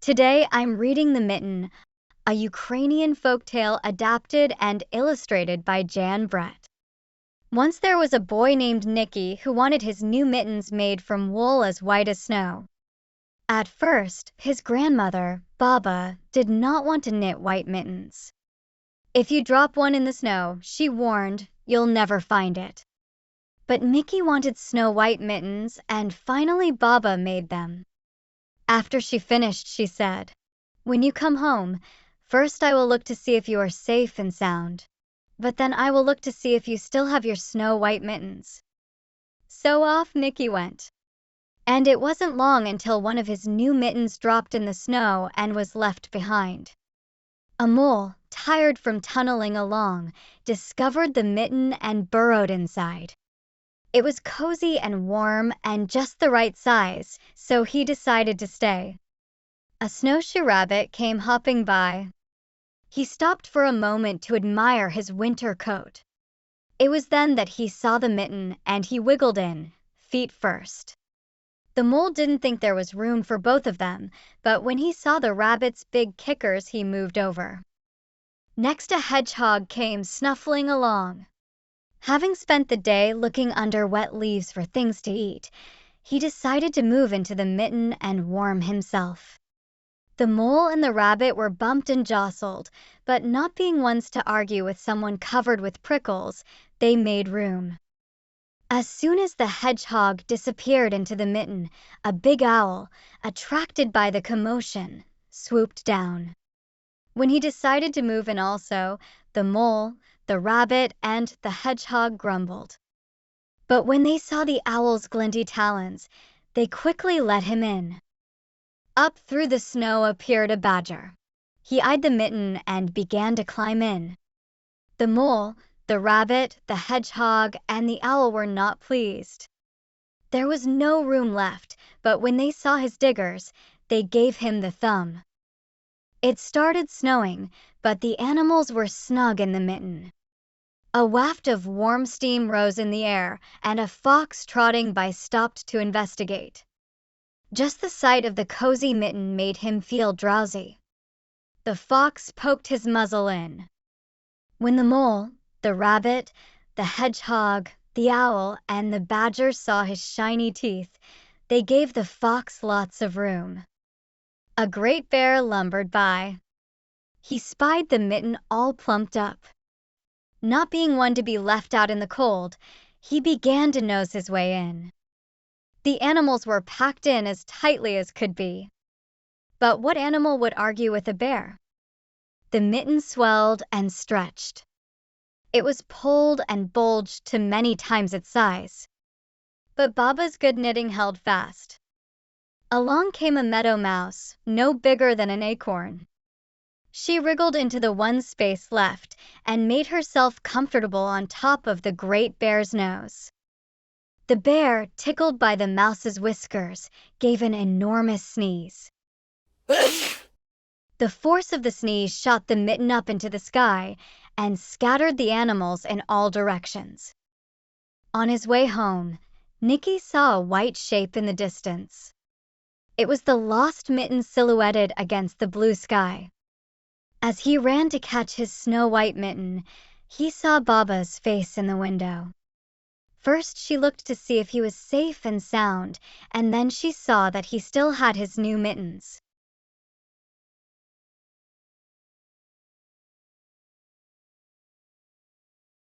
Today I'm reading The Mitten, a Ukrainian folktale adapted and illustrated by Jan Brett. Once there was a boy named Nicky who wanted his new mittens made from wool as white as snow. At first, his grandmother, Baba, did not want to knit white mittens. If you drop one in the snow, she warned, you'll never find it. But Nicky wanted snow-white mittens, and finally Baba made them. After she finished, she said, "When you come home, first I will look to see if you are safe and sound. But then I will look to see if you still have your snow-white mittens." So off Nicky went. And it wasn't long until one of his new mittens dropped in the snow and was left behind. A mole, tired from tunneling along, discovered the mitten and burrowed inside. It was cozy and warm and just the right size, so he decided to stay. A snowshoe rabbit came hopping by. He stopped for a moment to admire his winter coat. It was then that he saw the mitten and he wiggled in, feet first. The mole didn't think there was room for both of them, but when he saw the rabbit's big kickers, he moved over. Next, a hedgehog came snuffling along. Having spent the day looking under wet leaves for things to eat, he decided to move into the mitten and warm himself. The mole and the rabbit were bumped and jostled, but not being ones to argue with someone covered with prickles, they made room. As soon as the hedgehog disappeared into the mitten, a big owl, attracted by the commotion, swooped down. When he decided to move in also, the mole, the rabbit, and the hedgehog grumbled. But when they saw the owl's glinty talons, they quickly let him in. Up through the snow appeared a badger. He eyed the mitten and began to climb in. The mole, the rabbit, the hedgehog, and the owl were not pleased. There was no room left, but when they saw his diggers, they gave him the thumb. It started snowing, but the animals were snug in the mitten. A waft of warm steam rose in the air, and a fox trotting by stopped to investigate. Just the sight of the cozy mitten made him feel drowsy. The fox poked his muzzle in. When the mole, the rabbit, the hedgehog, the owl, and the badger saw his shiny teeth, they gave the fox lots of room. A great bear lumbered by. He spied the mitten all plumped up. Not being one to be left out in the cold, he began to nose his way in. The animals were packed in as tightly as could be. But what animal would argue with a bear? The mitten swelled and stretched. It was pulled and bulged to many times its size. But Baba's good knitting held fast. Along came a meadow mouse, no bigger than an acorn. She wriggled into the one space left and made herself comfortable on top of the great bear's nose. The bear, tickled by the mouse's whiskers, gave an enormous sneeze. The force of the sneeze shot the mitten up into the sky and scattered the animals in all directions. On his way home, Nicky saw a white shape in the distance. It was the lost mitten silhouetted against the blue sky. As he ran to catch his snow-white mitten, he saw Baba's face in the window. First she looked to see if he was safe and sound, and then she saw that he still had his new mittens.